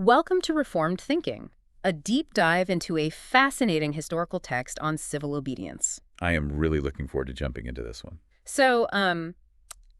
Welcome to Reformed Thinking, a deep dive into a fascinating historical text on civil obedience. I am really looking forward to jumping into this one. So,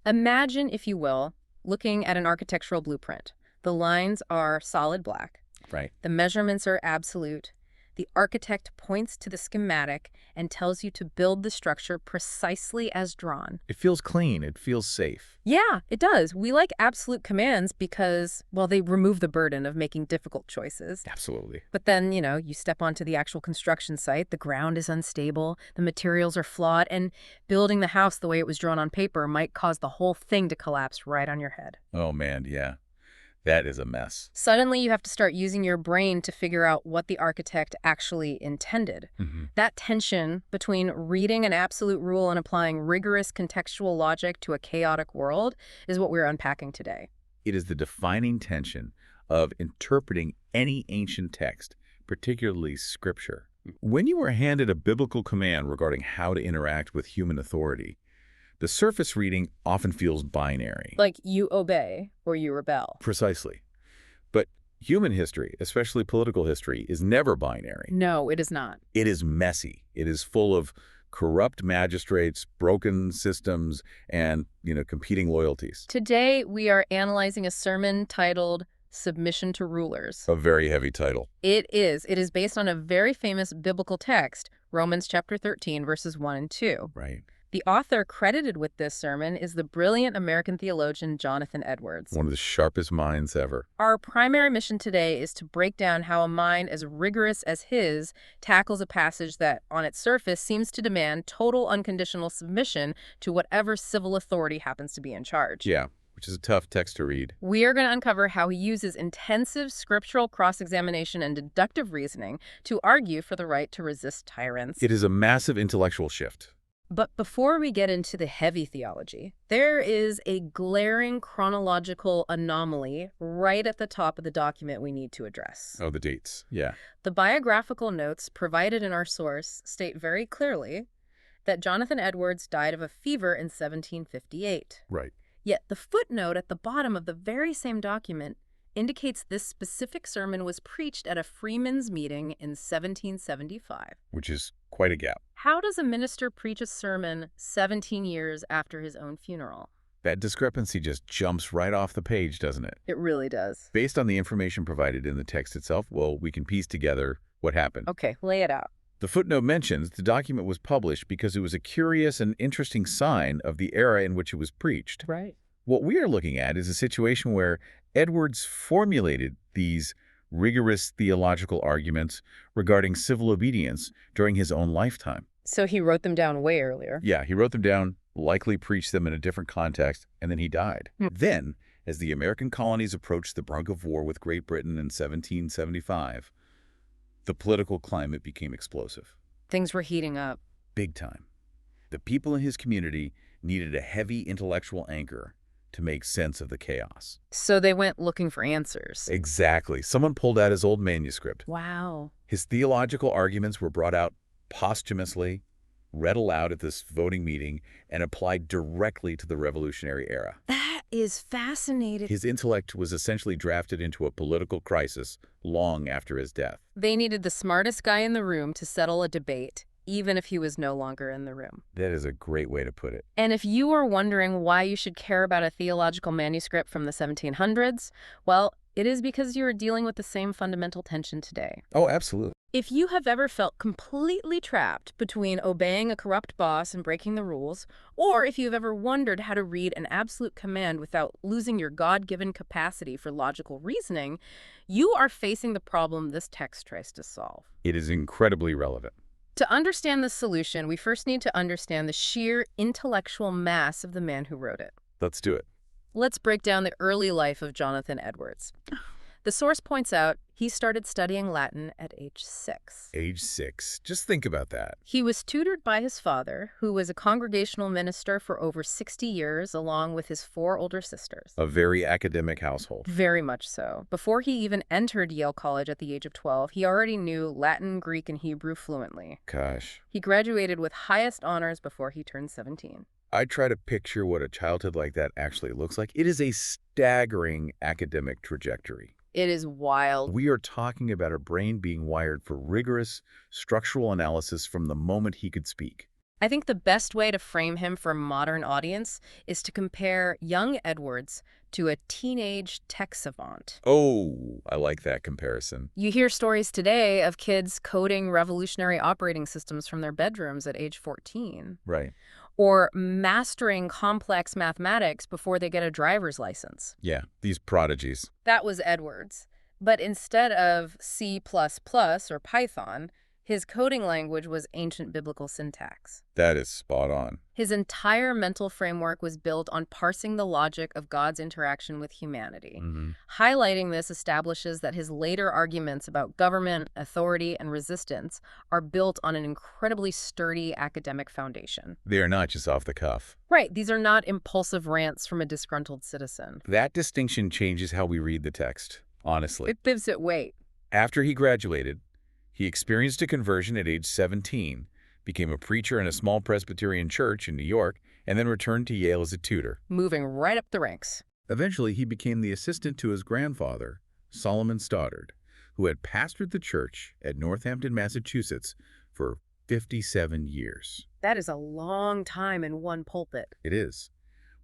imagine, if you will, looking at an architectural blueprint. The lines are solid black. Right. The measurements are absolute. The architect points to the schematic and tells you to build the structure precisely as drawn. It feels clean. It feels safe. Yeah, it does. We like absolute commands because, well, they remove the burden of making difficult choices. Absolutely. But then, you step onto the actual construction site, the ground is unstable, the materials are flawed, and building the house the way it was drawn on paper might cause the whole thing to collapse right on your head. Oh, man, yeah. That is a mess. Suddenly, you have to start using your brain to figure out what the architect actually intended. That tension between reading an absolute rule and applying rigorous contextual logic to a chaotic world is what we're unpacking today. It is the defining tension of interpreting any ancient text, particularly scripture. When you are handed a biblical command regarding how to interact with human authority, the surface reading often feels binary. Like you obey or you rebel. Precisely. But human history, especially political history, is never binary. No, it is not. It is messy. It is full of corrupt magistrates, broken systems, and, competing loyalties. Today, we are analyzing a sermon titled Submission to Rulers. A very heavy title. It is. It is based on a very famous biblical text, Romans chapter 13, verses 1 and 2. Right. The author credited with this sermon is the brilliant American theologian Jonathan Edwards. One of the sharpest minds ever. Our primary mission today is to break down how a mind as rigorous as his tackles a passage that, on its surface, seems to demand total unconditional submission to whatever civil authority happens to be in charge. Yeah, which is a tough text to read. We are going to uncover how he uses intensive scriptural cross-examination and deductive reasoning to argue for the right to resist tyrants. It is a massive intellectual shift. But before we get into the heavy theology, there is a glaring chronological anomaly right at the top of the document we need to address. Oh, the dates. Yeah. The biographical notes provided in our source state very clearly that Jonathan Edwards died of a fever in 1758. Right. Yet the footnote at the bottom of the very same document indicates this specific sermon was preached at a freemen's meeting in 1775. Which is quite a gap. How does a minister preach a sermon 17 years after his own funeral? That discrepancy just jumps right off the page, doesn't it? It really does. Based on the information provided in the text itself, well, we can piece together what happened. Okay, lay it out. The footnote mentions the document was published because it was a curious and interesting sign of the era in which it was preached. Right. What we are looking at is a situation where Edwards formulated these rigorous theological arguments regarding civil obedience during his own lifetime. So he wrote them down way earlier. Yeah, he wrote them down, likely preached them in a different context, and then he died. Then, as the American colonies approached the brink of war with Great Britain in 1775, the political climate became explosive. Things were heating up. Big time. The people in his community needed a heavy intellectual anchor to make sense of the chaos. So they went looking for answers. Exactly. Someone pulled out his old manuscript. Wow. His theological arguments were brought out posthumously, read aloud at this voting meeting, and applied directly to the Revolutionary era. That is fascinating. His intellect was essentially drafted into a political crisis long after his death. They needed the smartest guy in the room to settle a debate, even if he was no longer in the room. That is a great way to put it. And if you are wondering why you should care about a theological manuscript from the 1700s, well, it is because you are dealing with the same fundamental tension today. Oh, absolutely. If you have ever felt completely trapped between obeying a corrupt boss and breaking the rules, or if you've ever wondered how to read an absolute command without losing your God-given capacity for logical reasoning, you are facing the problem this text tries to solve. It is incredibly relevant. To understand the solution, we first need to understand the sheer intellectual mass of the man who wrote it. Let's do it. Let's break down the early life of Jonathan Edwards. The source points out he started studying Latin at age 6. Age 6. Just think about that. He was tutored by his father, who was a congregational minister for over 60 years, along with his 4 older sisters. A very academic household. Very much so. Before he even entered Yale College at the age of 12, he already knew Latin, Greek, and Hebrew fluently. Gosh. He graduated with highest honors before he turned 17. I try to picture what a childhood like that actually looks like. It is a staggering academic trajectory. It is wild. We are talking about a brain being wired for rigorous structural analysis from the moment he could speak. I think the best way to frame him for a modern audience is to compare young Edwards to a teenage tech savant. Oh, I like that comparison. You hear stories today of kids coding revolutionary operating systems from their bedrooms at age 14, Right. or mastering complex mathematics before they get a driver's license. Yeah, these prodigies. That was Edwards. But instead of C++ or Python, his coding language was ancient biblical syntax. That is spot on. His entire mental framework was built on parsing the logic of God's interaction with humanity. Highlighting this establishes that his later arguments about government, authority, and resistance are built on an incredibly sturdy academic foundation. They are not just off the cuff. Right, these are not impulsive rants from a disgruntled citizen. That distinction changes how we read the text, honestly. It gives it weight. After he graduated, he experienced a conversion at age 17, became a preacher in a small Presbyterian church in New York, and then returned to Yale as a tutor. Moving right up the ranks. Eventually, he became the assistant to his grandfather, Solomon Stoddard, who had pastored the church at Northampton, Massachusetts for 57 years. That is a long time in one pulpit. It is.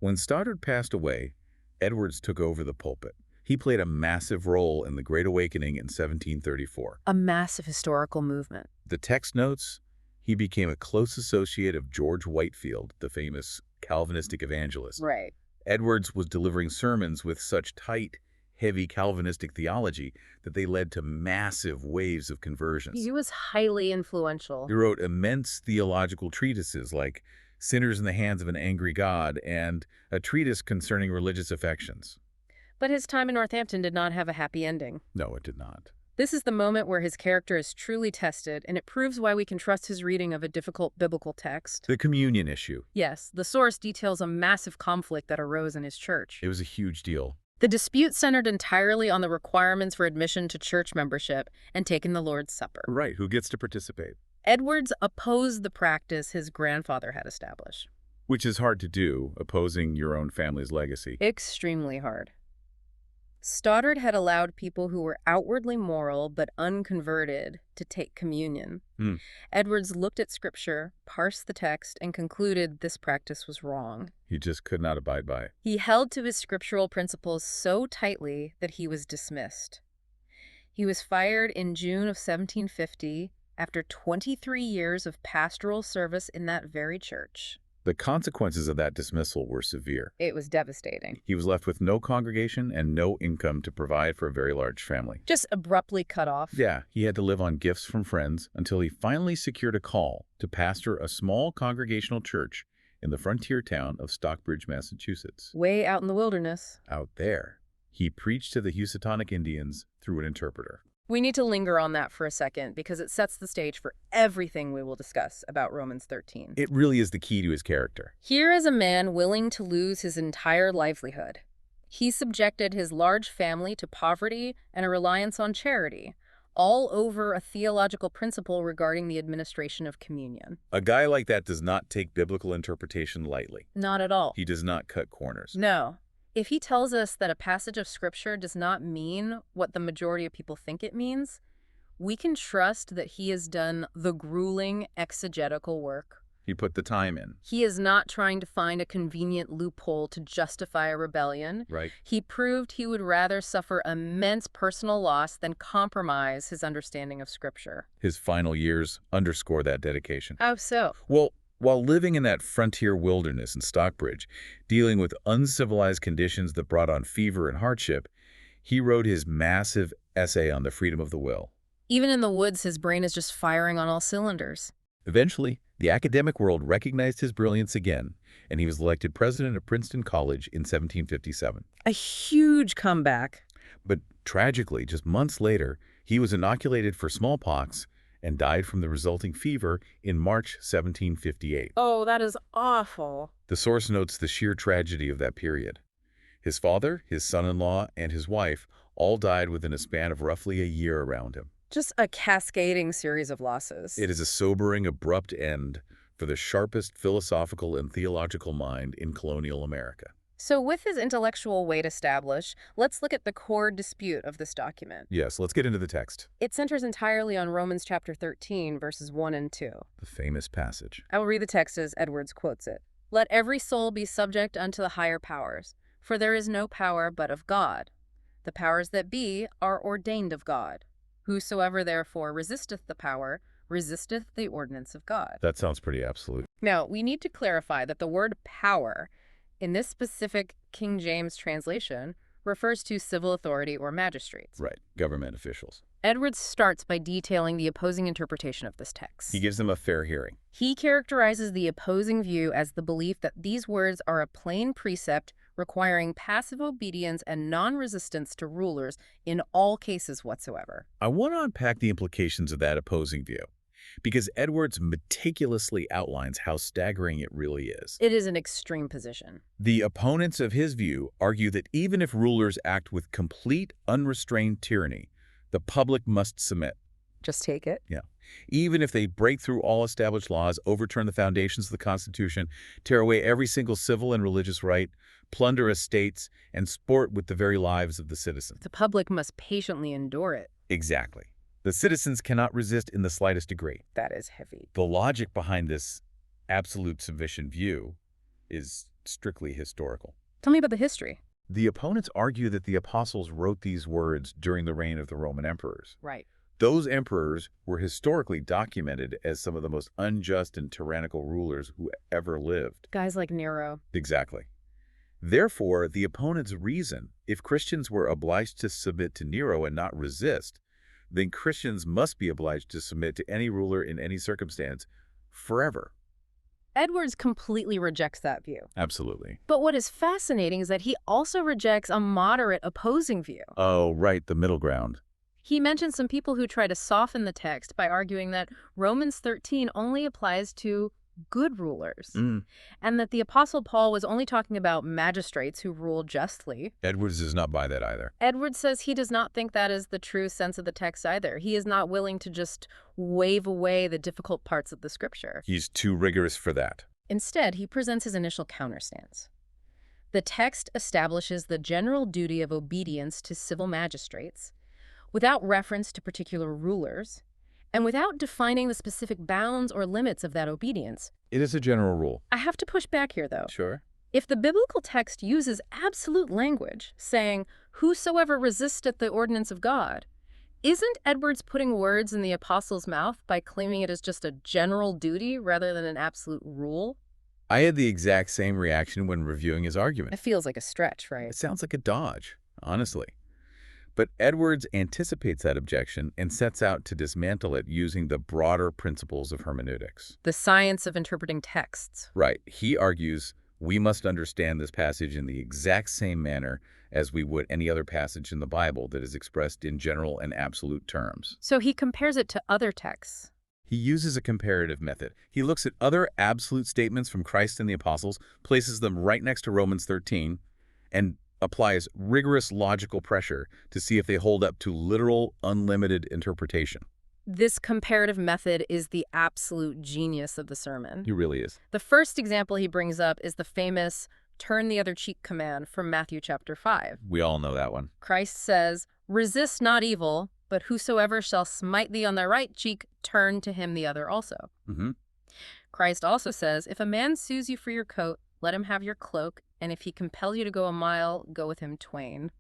When Stoddard passed away, Edwards took over the pulpit. He played a massive role in the Great Awakening in 1734. A massive historical movement. The text notes, he became a close associate of George Whitefield, the famous Calvinistic evangelist. Right. Edwards was delivering sermons with such tight, heavy Calvinistic theology that they led to massive waves of conversions. He was highly influential. He wrote immense theological treatises like Sinners in the Hands of an Angry God and a treatise concerning religious affections. But his time in Northampton did not have a happy ending. No, it did not. This is the moment where his character is truly tested, and it proves why we can trust his reading of a difficult biblical text. The communion issue. Yes, the source details a massive conflict that arose in his church. It was a huge deal. The dispute centered entirely on the requirements for admission to church membership and taking the Lord's Supper. Right, who gets to participate? Edwards opposed the practice his grandfather had established. Which is hard to do, opposing your own family's legacy. Extremely hard. Stoddard had allowed people who were outwardly moral but unconverted to take communion. Edwards looked at Scripture, parsed the text, and concluded this practice was wrong. He just could not abide by it. He held to his scriptural principles so tightly that he was dismissed. He was fired in June of 1750 after 23 years of pastoral service in that very church. The consequences of that dismissal were severe. It was devastating. He was left with no congregation and no income to provide for a very large family. Just abruptly cut off. Yeah, he had to live on gifts from friends until he finally secured a call to pastor a small congregational church in the frontier town of Stockbridge, Massachusetts. Way out in the wilderness. Out there, he preached to the Housatonic Indians through an interpreter. We need to linger on that for a second because it sets the stage for everything we will discuss about Romans 13. It really is the key to his character. Here is a man willing to lose his entire livelihood. He subjected his large family to poverty and a reliance on charity, all over a theological principle regarding the administration of communion. A guy like that does not take biblical interpretation lightly. Not at all. He does not cut corners. No. If he tells us that a passage of Scripture does not mean what the majority of people think it means, we can trust that he has done the grueling exegetical work. He put the time in. He is not trying to find a convenient loophole to justify a rebellion. Right. He proved he would rather suffer immense personal loss than compromise his understanding of Scripture. His final years underscore that dedication. How so? Well, while living in that frontier wilderness in Stockbridge, dealing with uncivilized conditions that brought on fever and hardship, he wrote his massive essay on the freedom of the will. Even in the woods, his brain is just firing on all cylinders. Eventually, the academic world recognized his brilliance again, and he was elected president of Princeton College in 1757. A huge comeback. But tragically, just months later, he was inoculated for smallpox and died from the resulting fever in March 1758. Oh, that is awful. The source notes the sheer tragedy of that period. His father, his son-in-law, and his wife all died within a span of roughly a year around him. Just a cascading series of losses. It is a sobering, abrupt end for the sharpest philosophical and theological mind in colonial America. So with his intellectual weight established, let's look at the core dispute of this document. Yes, let's get into the text. It centers entirely on Romans chapter 13, verses 1 and 2. The famous passage. I will read the text as Edwards quotes it. Let every soul be subject unto the higher powers, for there is no power but of God. The powers that be are ordained of God. Whosoever therefore resisteth the power, resisteth the ordinance of God. That sounds pretty absolute. Now, we need to clarify that the word power in this specific King James translation refers to civil authority or magistrates. Right, government officials. Edwards starts by detailing the opposing interpretation of this text. He gives them a fair hearing. He characterizes the opposing view as the belief that these words are a plain precept requiring passive obedience and non-resistance to rulers in all cases whatsoever. I want to unpack the implications of that opposing view, because Edwards meticulously outlines how staggering it really is. It is an extreme position. The opponents of his view argue that even if rulers act with complete, unrestrained tyranny, the public must submit. Just take it. Yeah. Even if they break through all established laws, overturn the foundations of the Constitution, tear away every single civil and religious right, plunder estates, and sport with the very lives of the citizens. The public must patiently endure it. Exactly. The citizens cannot resist in the slightest degree. That is heavy. The logic behind this absolute submission view is strictly historical. Tell me about the history. The opponents argue that the apostles wrote these words during the reign of the Roman emperors. Right. Those emperors were historically documented as some of the most unjust and tyrannical rulers who ever lived. Guys like Nero. Exactly. Therefore, the opponents reason, if Christians were obliged to submit to Nero and not resist, then Christians must be obliged to submit to any ruler in any circumstance forever. Edwards completely rejects that view. Absolutely. But what is fascinating is that he also rejects a moderate opposing view. Oh, right, the middle ground. He mentions some people who try to soften the text by arguing that Romans 13 only applies to good rulers, and that the Apostle Paul was only talking about magistrates who rule justly. Edwards does not buy that either. Edwards says he does not think that is the true sense of the text either. He is not willing to just wave away the difficult parts of the scripture. He's too rigorous for that. Instead, he presents his initial counterstance. The text establishes the general duty of obedience to civil magistrates without reference to particular rulers, and without defining the specific bounds or limits of that obedience. It is a general rule. I have to push back here, though. Sure. If the biblical text uses absolute language, saying, whosoever resisteth the ordinance of God, isn't Edwards putting words in the apostle's mouth by claiming it as just a general duty rather than an absolute rule? I had the exact same reaction when reviewing his argument. It feels like a stretch, right? It sounds like a dodge, honestly. But Edwards anticipates that objection and sets out to dismantle it using the broader principles of hermeneutics. The science of interpreting texts. Right. He argues we must understand this passage in the exact same manner as we would any other passage in the Bible that is expressed in general and absolute terms. So he compares it to other texts. He uses a comparative method. He looks at other absolute statements from Christ and the apostles, places them right next to Romans 13, and applies rigorous logical pressure to see if they hold up to literal, unlimited interpretation. This comparative method is the absolute genius of the sermon. He really is. The first example he brings up is the famous turn the other cheek command from Matthew chapter 5. We all know that one. Christ says, resist not evil, but whosoever shall smite thee on thy right cheek, turn to him the other also. Christ also says, if a man sues you for your coat, let him have your cloak, and if he compels you to go a mile, go with him twain.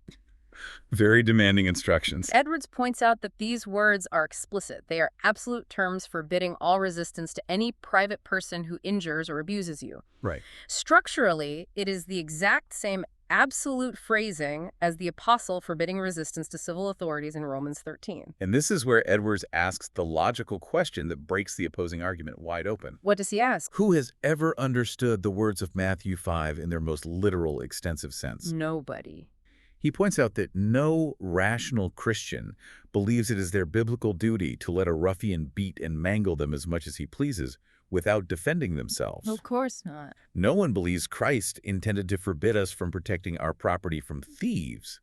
Very demanding instructions. Edwards points out that these words are explicit. They are absolute terms forbidding all resistance to any private person who injures or abuses you. Right. Structurally, it is the exact same absolute phrasing as the apostle forbidding resistance to civil authorities in Romans 13. And this is where Edwards asks the logical question that breaks the opposing argument wide open. What does he ask? Who has ever understood the words of Matthew 5 in their most literal, extensive sense? Nobody. He points out that no rational Christian believes it is their biblical duty to let a ruffian beat and mangle them as much as he pleases without defending themselves. Of course not. No one believes Christ intended to forbid us from protecting our property from thieves,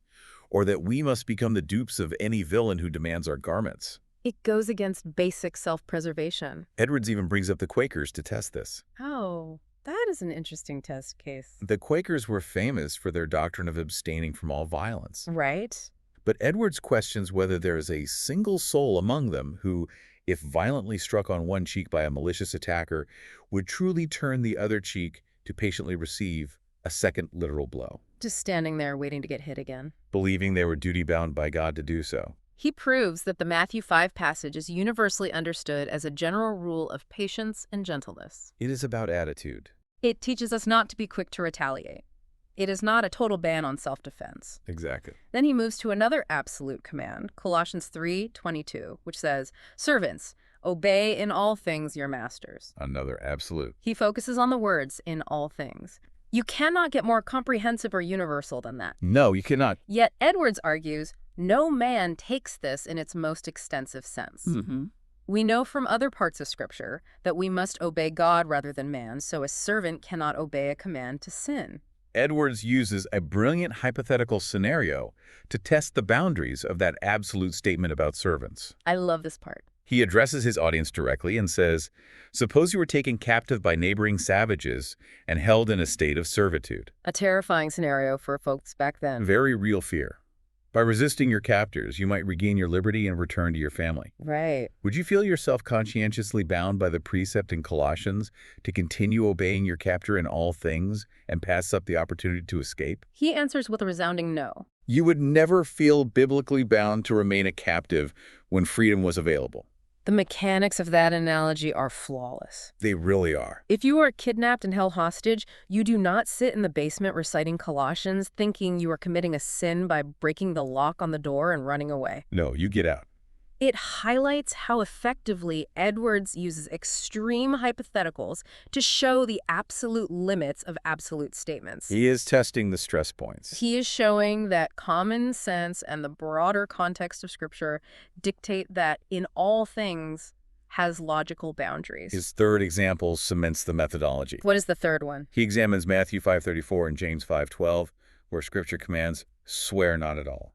or that we must become the dupes of any villain who demands our garments. It goes against basic self-preservation. Edwards even brings up the Quakers to test this. Oh, that is an interesting test case. The Quakers were famous for their doctrine of abstaining from all violence. Right? But Edwards questions whether there is a single soul among them who, if violently struck on one cheek by a malicious attacker, would truly turn the other cheek to patiently receive a second literal blow, Just standing there waiting to get hit again. believing they were duty-bound by God to do so. He proves that the Matthew 5 passage is universally understood as a general rule of patience and gentleness. It is about attitude. It teaches us not to be quick to retaliate. It is not a total ban on self-defense. Exactly. Then he moves to another absolute command, Colossians 3:22, which says, "Servants, obey in all things your masters." Another absolute. He focuses on the words "in all things." You cannot get more comprehensive or universal than that. No, you cannot. Yet Edwards argues no man takes this in its most extensive sense. We know from other parts of Scripture that we must obey God rather than man, so a servant cannot obey a command to sin. Edwards uses a brilliant hypothetical scenario to test the boundaries of that absolute statement about servants. I love this part. He addresses his audience directly and says, suppose you were taken captive by neighboring savages and held in a state of servitude. A terrifying scenario for folks back then. Very real fear. By resisting your captors, you might regain your liberty and return to your family. Right. Would you feel yourself conscientiously bound by the precept in Colossians to continue obeying your captor in all things and pass up the opportunity to escape? He answers with a resounding no. You would never feel biblically bound to remain a captive when freedom was available. The mechanics of that analogy are flawless. They really are. If you are kidnapped and held hostage, you do not sit in the basement reciting Colossians thinking you are committing a sin by breaking the lock on the door and running away. No, you get out. It highlights how effectively Edwards uses extreme hypotheticals to show the absolute limits of absolute statements. He is testing the stress points. He is showing that common sense and the broader context of Scripture dictate that in all things has logical boundaries. His third example cements the methodology. What is the third one? He examines Matthew 5:34 and James 5:12, where Scripture commands, swear not at all.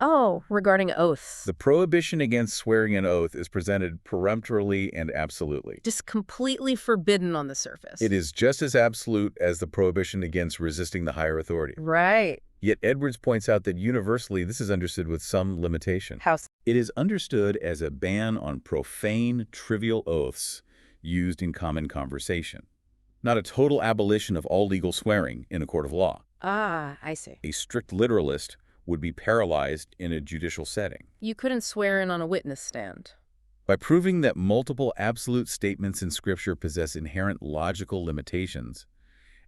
Oh, regarding oaths. The prohibition against swearing an oath is presented peremptorily and absolutely. Just completely forbidden on the surface. It is just as absolute as the prohibition against resisting the higher authority. Right. Yet Edwards points out that universally this is understood with some limitation. How? It is understood as a ban on profane, trivial oaths used in common conversation, not a total abolition of all legal swearing in a court of law. Ah, I see. A strict literalist would be paralyzed in a judicial setting. You couldn't swear in on a witness stand. By proving that multiple absolute statements in Scripture possess inherent logical limitations,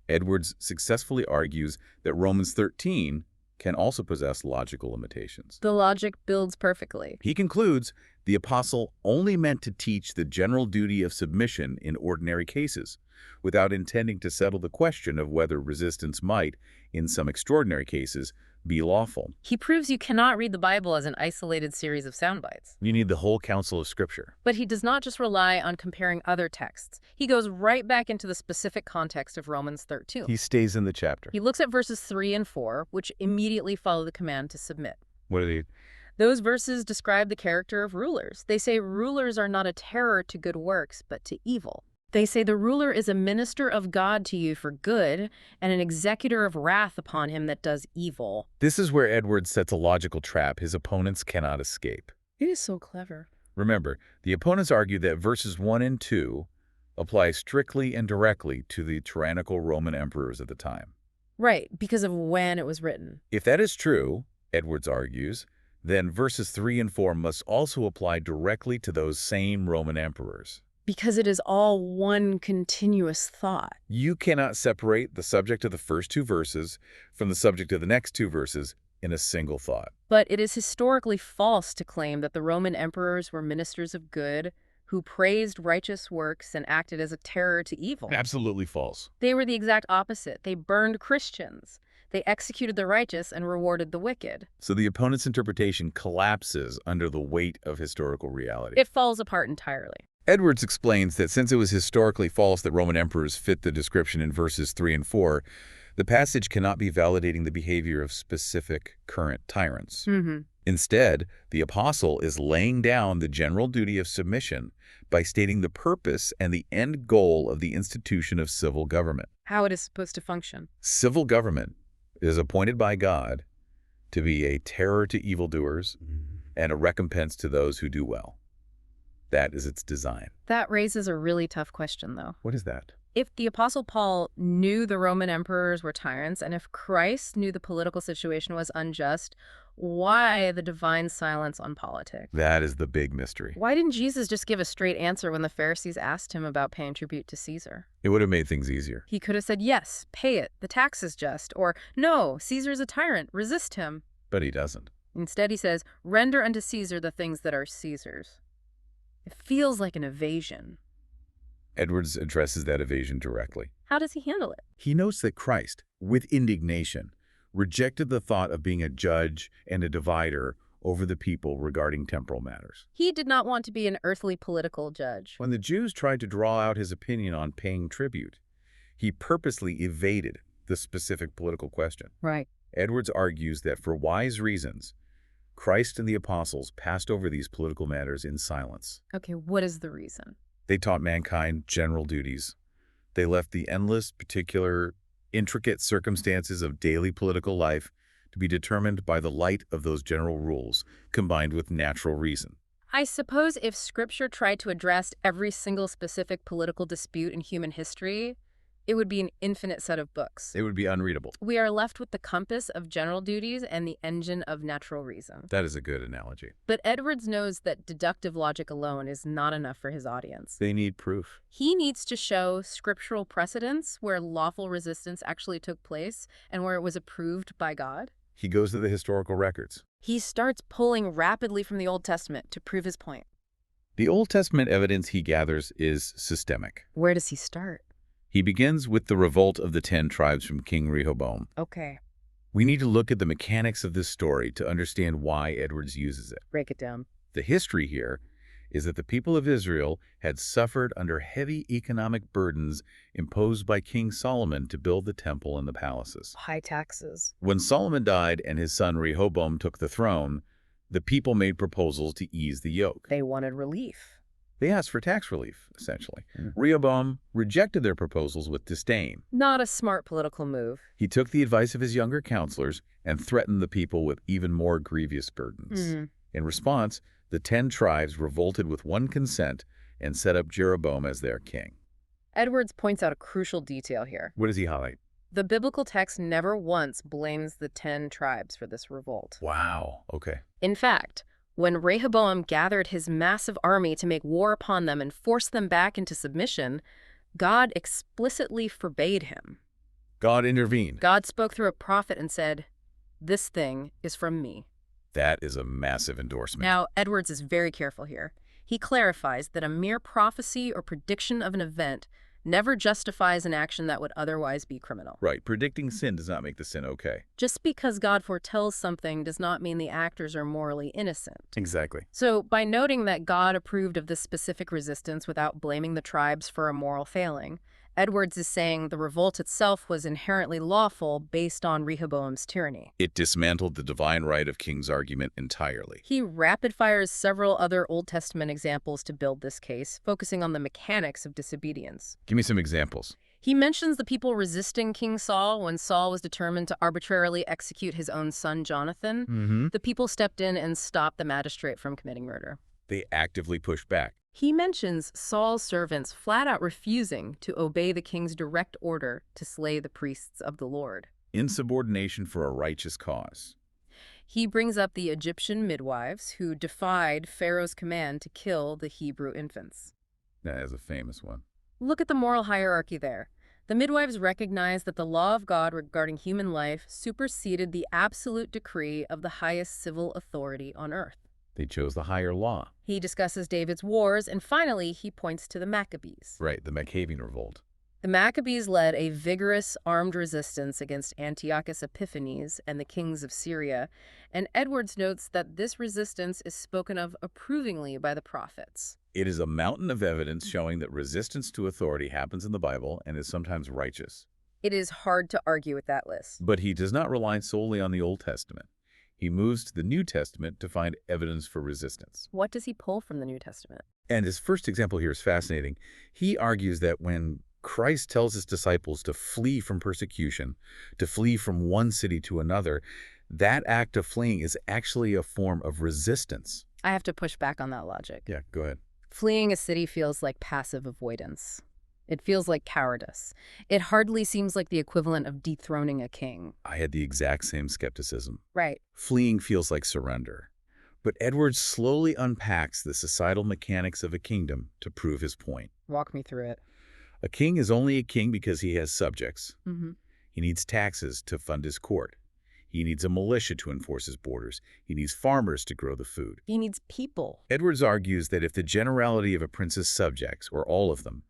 Edwards successfully argues that Romans 13 can also possess logical limitations. The logic builds perfectly. He concludes the apostle only meant to teach the general duty of submission in ordinary cases, without intending to settle the question of whether resistance might, in some extraordinary cases, be lawful. He proves you cannot read the Bible as an isolated series of sound bites. You need the whole counsel of Scripture. But he does not just rely on comparing other texts. He goes right back into the specific context of Romans 13. He stays in the chapter. He looks at verses 3 and 4, which immediately follow the command to submit. What are they? Those verses describe the character of rulers. They say rulers are not a terror to good works, but to evil. They say the ruler is a minister of God to you for good and an executor of wrath upon him that does evil. This is where Edwards sets a logical trap his opponents cannot escape. It is so clever. Remember, the opponents argue that verses 1 and 2 apply strictly and directly to the tyrannical Roman emperors at the time. Right, because of when it was written. If that is true, Edwards argues, then verses 3 and 4 must also apply directly to those same Roman emperors. Because it is all one continuous thought. You cannot separate the subject of the first two verses from the subject of the next two verses in a single thought. But it is historically false to claim that the Roman emperors were ministers of good who praised righteous works and acted as a terror to evil. Absolutely false. They were the exact opposite. They burned Christians. They executed the righteous and rewarded the wicked. So the opponent's interpretation collapses under the weight of historical reality. It falls apart entirely. Edwards explains that since it was historically false that Roman emperors fit the description in verses 3 and 4, the passage cannot be validating the behavior of specific current tyrants. Instead, the apostle is laying down the general duty of submission by stating the purpose and the end goal of the institution of civil government. How it is supposed to function. Civil government is appointed by God to be a terror to evildoers and a recompense to those who do well. That is its design. That raises a really tough question, though. What is that? If the Apostle Paul knew the Roman emperors were tyrants, and if Christ knew the political situation was unjust, why the divine silence on politics? That is the big mystery. Why didn't Jesus just give a straight answer when the Pharisees asked him about paying tribute to Caesar? It would have made things easier. He could have said, yes, pay it, the tax is just, or no, Caesar's a tyrant, resist him. But he doesn't. Instead, he says, render unto Caesar the things that are Caesar's. It feels like an evasion. Edwards addresses that evasion directly. How does he handle it? He notes that Christ, with indignation, rejected the thought of being a judge and a divider over the people regarding temporal matters. He did not want to be an earthly political judge. When the Jews tried to draw out his opinion on paying tribute, he purposely evaded the specific political question. Right. Edwards argues that for wise reasons, Christ and the apostles passed over these political matters in silence. Okay, what is the reason? They taught mankind general duties. They left the endless, particular, intricate circumstances of daily political life to be determined by the light of those general rules, combined with natural reason. I suppose if Scripture tried to address every single specific political dispute in human history, it would be an infinite set of books. It would be unreadable. We are left with the compass of general duties and the engine of natural reason. That is a good analogy. But Edwards knows that deductive logic alone is not enough for his audience. They need proof. He needs to show scriptural precedents where lawful resistance actually took place and where it was approved by God. He goes to the historical records. He starts pulling rapidly from the Old Testament to prove his point. The Old Testament evidence he gathers is systemic. Where does he start? He begins with the revolt of the 10 tribes from King Rehoboam. Okay, We need to look at the mechanics of this story to understand why Edwards uses it. break it down. The history here is that the people of Israel had suffered under heavy economic burdens imposed by King Solomon to build the temple and the palaces. High taxes. When Solomon died and his son Rehoboam took the throne, the people made proposals to ease the yoke. They wanted relief. They asked for tax relief, essentially. Rehoboam rejected their proposals with disdain. Not a smart political move. He took the advice of his younger counselors and threatened the people with even more grievous burdens. In response, the 10 tribes revolted with one consent and set up Jeroboam as their king. Edwards points out a crucial detail here. What does he highlight? The biblical text never once blames the 10 tribes for this revolt. Wow, okay. In fact, when Rehoboam gathered his massive army to make war upon them and force them back into submission, God explicitly forbade him. God intervened. God spoke through a prophet and said, "This thing is from me." That is a massive endorsement. Now, Edwards is very careful here. He clarifies that a mere prophecy or prediction of an event never justifies an action that would otherwise be criminal. Right, predicting sin does not make the sin okay. Just because God foretells something does not mean the actors are morally innocent. Exactly. So, by noting that God approved of this specific resistance without blaming the tribes for a moral failing, Edwards is saying the revolt itself was inherently lawful based on Rehoboam's tyranny. It dismantled the divine right of king's argument entirely. He rapid-fires several other Old Testament examples to build this case, focusing on the mechanics of disobedience. Give me some examples. He mentions the people resisting King Saul when Saul was determined to arbitrarily execute his own son, Jonathan. The people stepped in and stopped the magistrate from committing murder. They actively pushed back. He mentions Saul's servants flat out refusing to obey the king's direct order to slay the priests of the Lord. Insubordination for a righteous cause. He brings up the Egyptian midwives who defied Pharaoh's command to kill the Hebrew infants. That is a famous one. Look at the moral hierarchy there. The midwives recognized that the law of God regarding human life superseded the absolute decree of the highest civil authority on earth. They chose the higher law. He discusses David's wars, and finally, he points to the Maccabees. Right, the Maccabean revolt. The Maccabees led a vigorous armed resistance against Antiochus Epiphanes and the kings of Syria, and Edwards notes that this resistance is spoken of approvingly by the prophets. It is a mountain of evidence showing that resistance to authority happens in the Bible and is sometimes righteous. It is hard to argue with that list. But he does not rely solely on the Old Testament. He moves to the New Testament to find evidence for resistance. What does he pull from the New Testament? And his first example here is fascinating. He argues that when Christ tells his disciples to flee from persecution, to flee from one city to another. That act of fleeing is actually a form of resistance. I have to push back on that logic. Yeah, go ahead. Fleeing a city feels like passive avoidance. It feels like cowardice. It hardly seems like the equivalent of dethroning a king. I had the exact same skepticism. Right. Fleeing feels like surrender. But Edwards slowly unpacks the societal mechanics of a kingdom to prove his point. Walk me through it. A king is only a king because he has subjects. Mm-hmm. He needs taxes to fund his court. He needs a militia to enforce his borders. He needs farmers to grow the food. He needs people. Edwards argues that if the generality of a prince's subjects, or all of them,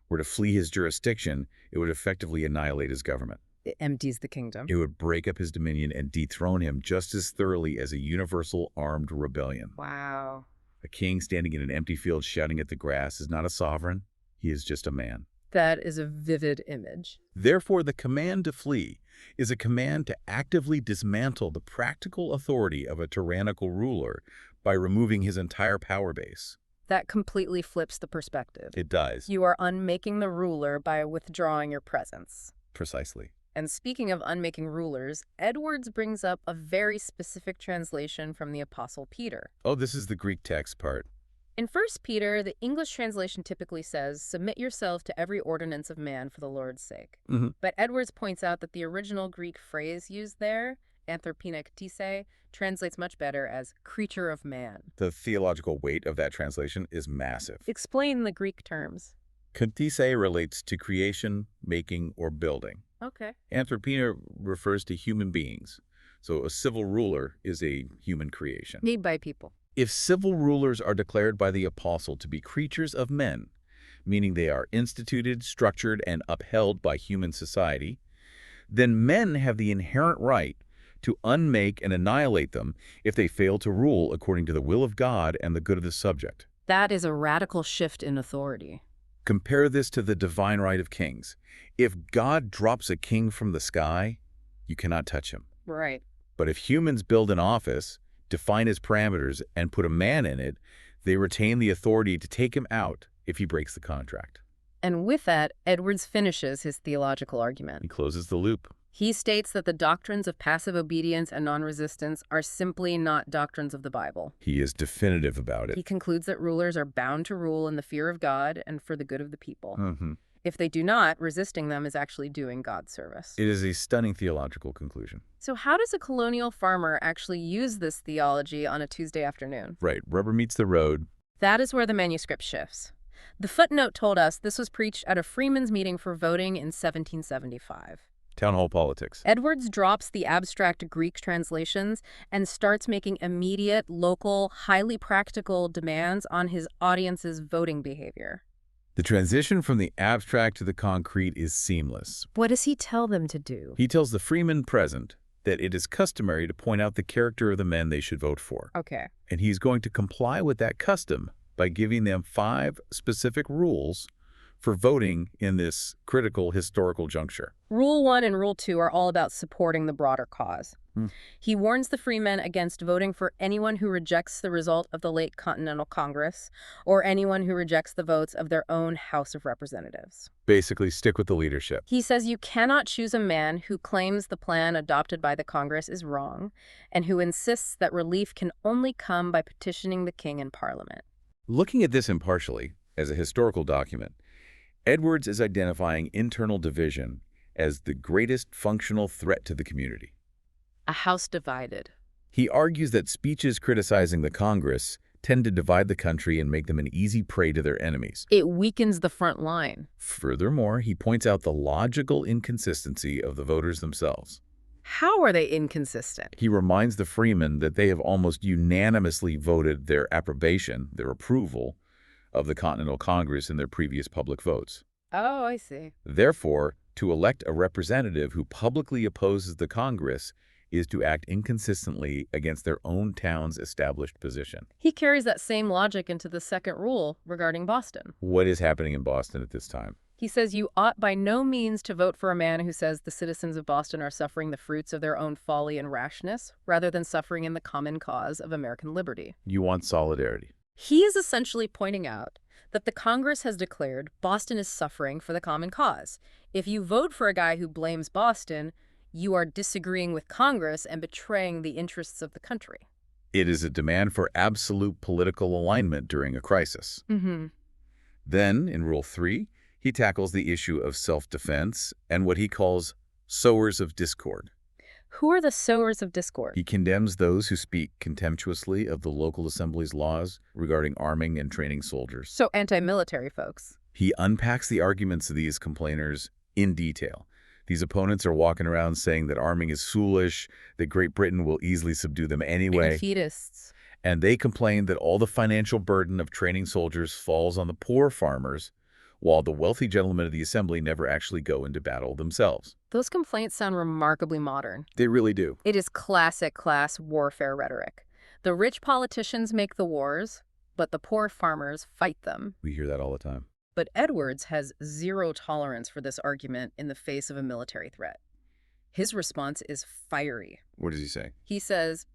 were to flee his jurisdiction, it would effectively annihilate his government. It empties the kingdom. It would break up his dominion and dethrone him just as thoroughly as a universal armed rebellion. Wow. A king standing in an empty field shouting at the grass is not a sovereign. He is just a man. That is a vivid image. Therefore, the command to flee is a command to actively dismantle the practical authority of a tyrannical ruler by removing his entire power base. That completely flips the perspective. It does. You are unmaking the ruler by withdrawing your presence. Precisely. And speaking of unmaking rulers, Edwards brings up a very specific translation from the Apostle Peter. Oh, this is the Greek text part. In 1 Peter, the English translation typically says, "Submit yourself to every ordinance of man for the Lord's sake." Mm-hmm. But Edwards points out that the original Greek phrase used there, anthropinectise, translates much better as creature of man. The theological weight of that translation is massive. Explain the Greek terms. Ktise relates to creation, making, or building. Okay. Anthropina refers to human beings. So a civil ruler is a human creation. Made by people. If civil rulers are declared by the apostle to be creatures of men, meaning they are instituted, structured, and upheld by human society, then men have the inherent right to unmake and annihilate them if they fail to rule according to the will of God and the good of the subject. That is a radical shift in authority. Compare this to the divine right of kings. If God drops a king from the sky, you cannot touch him. Right. But if humans build an office, define his parameters, and put a man in it, they retain the authority to take him out if he breaks the contract. And with that, Edwards finishes his theological He argument. closes the loop. He states that the doctrines of passive obedience and non-resistance are simply not doctrines of the Bible. He is definitive about He it. concludes that rulers are bound to rule in the fear of God and for the good of the people. Mm-hmm. If they do not, resisting them is actually doing God's service. It is a stunning theological conclusion. So how does a colonial farmer actually use this theology on a Tuesday afternoon? Right, rubber meets the road. That is where the manuscript shifts. The footnote told us this was preached at a freemen's meeting for voting in 1775. Town hall politics. Edwards drops the abstract Greek translations and starts making immediate, local, highly practical demands on his audience's voting behavior. The transition from the abstract to the concrete is seamless. What does he tell them to do? He tells the freemen present that it is customary to point out the character of the men they should vote for. Okay. And he's going to comply with that custom by giving them 5 specific rules for voting in this critical historical juncture. Rule 1 and Rule 2 are all about supporting the broader cause. He warns the freemen against voting for anyone who rejects the result of the late Continental Congress or anyone who rejects the votes of their own House of Representatives. Basically, stick with the leadership. He says you cannot choose a man who claims the plan adopted by the Congress is wrong and who insists that relief can only come by petitioning the king in Parliament. Looking at this impartially, as a historical document, Edwards is identifying internal division as the greatest functional threat to the community. A house divided. He argues that speeches criticizing the Congress tend to divide the country and make them an easy prey to their enemies. It weakens the front line. Furthermore, he points out the logical inconsistency of the voters themselves. How are they inconsistent? He reminds the freemen that they have almost unanimously voted their approbation, their approval, of the Continental Congress in their previous public votes. Oh, I see. Therefore, to elect a representative who publicly opposes the Congress is to act inconsistently against their own town's established position. He carries that same logic into the second rule regarding Boston. What is happening in Boston at this time? He says you ought by no means to vote for a man who says the citizens of Boston are suffering the fruits of their own folly and rashness, rather than suffering in the common cause of American liberty. You want solidarity. He is essentially pointing out that the Congress has declared Boston is suffering for the common cause. If you vote for a guy who blames Boston, you are disagreeing with Congress and betraying the interests of the country. It is a demand for absolute political alignment during a crisis. Mm-hmm. Then, in Rule 3, he tackles the issue of self-defense and what he calls sowers of discord. Who are the sowers of discord? He condemns those who speak contemptuously of the local assembly's laws regarding arming and training soldiers. So anti-military folks. He unpacks the arguments of these complainers in detail. These opponents are walking around saying that arming is foolish, that Great Britain will easily subdue them anyway. Defeatists. And they complain that all the financial burden of training soldiers falls on the poor farmers, while the wealthy gentlemen of the assembly never actually go into battle themselves. Those complaints sound remarkably modern. They really do. It is classic class warfare rhetoric. The rich politicians make the wars, but the poor farmers fight them. We hear that all the time. But Edwards has zero tolerance for this argument in the face of a military threat. His response is fiery. What does he say? He says,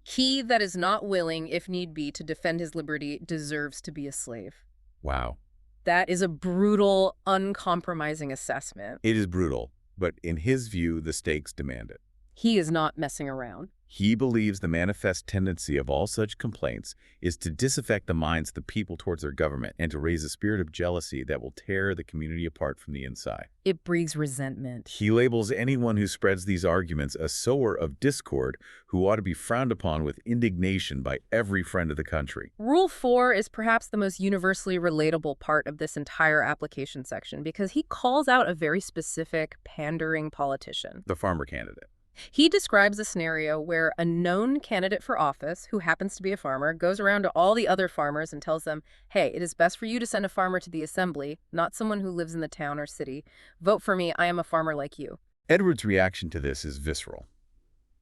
"He that is not willing, if need be, to defend his liberty deserves to be a slave." Wow. That is a brutal, uncompromising assessment. It is brutal, but in his view, the stakes demand it. He is not messing around. He believes the manifest tendency of all such complaints is to disaffect the minds of the people towards their government and to raise a spirit of jealousy that will tear the community apart from the inside. It breeds resentment. He labels anyone who spreads these arguments a sower of discord who ought to be frowned upon with indignation by every friend of the country. Rule 4 is perhaps the most universally relatable part of this entire application section because he calls out a very specific, pandering politician. The farmer candidate. He describes a scenario where a known candidate for office, who happens to be a farmer, goes around to all the other farmers and tells them, "Hey, it is best for you to send a farmer to the assembly, not someone who lives in the town or city. Vote for me, I am a farmer like you." Edwards' reaction to this is visceral.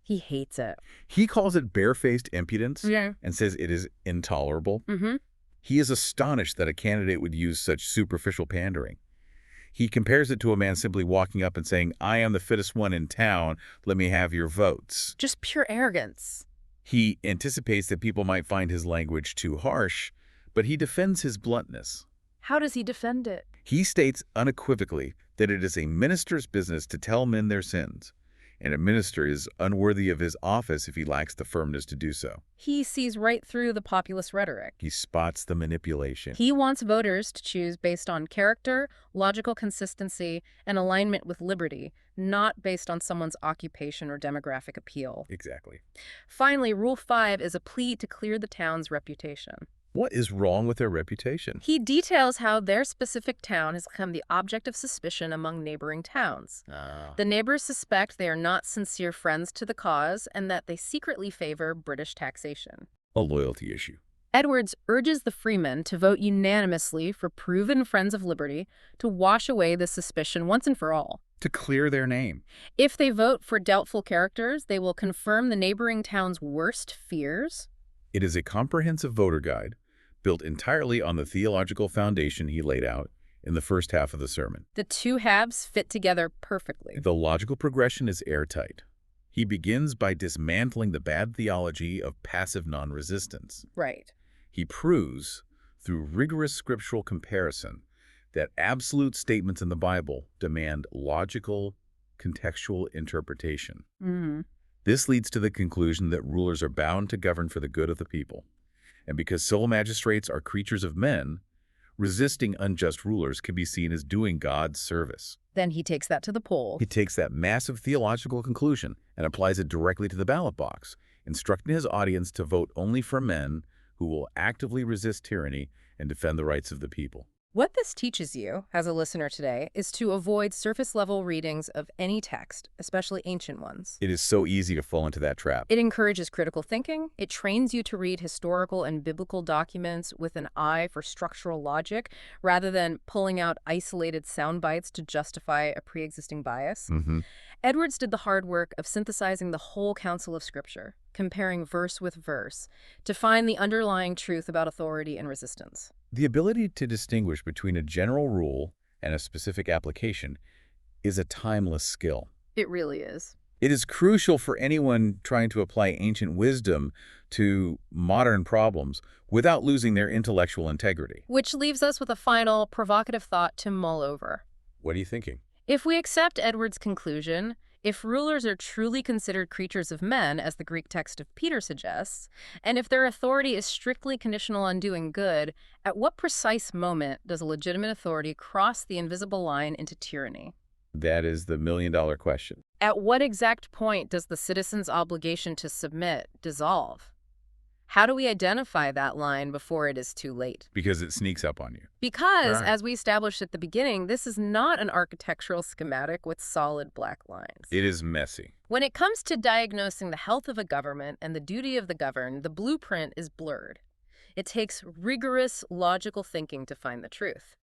He hates it. He calls it barefaced impudence Yeah. and says it is intolerable. Mm-hmm. He is astonished that a candidate would use such superficial pandering. He compares it to a man simply walking up and saying, "I am the fittest one in town, let me have your votes." Just pure arrogance. He anticipates that people might find his language too harsh, but he defends his bluntness. How does he defend it? He states unequivocally that it is a minister's business to tell men their sins, and a minister is unworthy of his office if he lacks the firmness to do so. He sees right through the populist rhetoric. He spots the manipulation. He wants voters to choose based on character, logical consistency, and alignment with liberty, not based on someone's occupation or demographic appeal. Exactly. Finally, Rule 5 is a plea to clear the town's reputation. What is wrong with their reputation? He details how their specific town has become the object of suspicion among neighboring towns. The neighbors suspect they are not sincere friends to the cause and that they secretly favor British taxation. A loyalty issue. Edwards urges the freemen to vote unanimously for proven friends of liberty to wash away this suspicion once and for all. To clear their name. If they vote for doubtful characters, they will confirm the neighboring town's worst fears. It is a comprehensive voter guide built entirely on the theological foundation he laid out in the first half of the sermon. The two halves fit together perfectly. The logical progression is airtight. He begins by dismantling the bad theology of passive non-resistance. Right. He proves, through rigorous scriptural comparison, that absolute statements in the Bible demand logical, contextual interpretation. Mm-hmm. This leads to the conclusion that rulers are bound to govern for the good of the people. And because civil magistrates are creatures of men, resisting unjust rulers can be seen as doing God's service. Then he takes that to the polls. He takes that massive theological conclusion and applies it directly to the ballot box, instructing his audience to vote only for men who will actively resist tyranny and defend the rights of the people. What this teaches you, as a listener today, is to avoid surface-level readings of any text, especially ancient ones. It is so easy to fall into that trap. It encourages critical thinking. It trains you to read historical and biblical documents with an eye for structural logic, rather than pulling out isolated sound bites to justify a pre-existing bias. Edwards did the hard work of synthesizing the whole counsel of Scripture, comparing verse with verse, to find the underlying truth about authority and resistance. The ability to distinguish between a general rule and a specific application is a timeless skill. It really is. It is crucial for anyone trying to apply ancient wisdom to modern problems without losing their intellectual integrity. Which leaves us with a final, provocative thought to mull over. What are you thinking? If we accept Edward's conclusion, if rulers are truly considered creatures of men, as the Greek text of Peter suggests, and if their authority is strictly conditional on doing good, at what precise moment does a legitimate authority cross the invisible line into tyranny? That is the million-dollar question. At what exact point does the citizen's obligation to submit dissolve? How do we identify that line before it is too late? Because it sneaks up on you. Because, Right. as we established at the beginning, this is not an architectural schematic with solid black lines. It is messy. When it comes to diagnosing the health of a government and the duty of the governed, the blueprint is blurred. It takes rigorous, logical thinking to find the truth.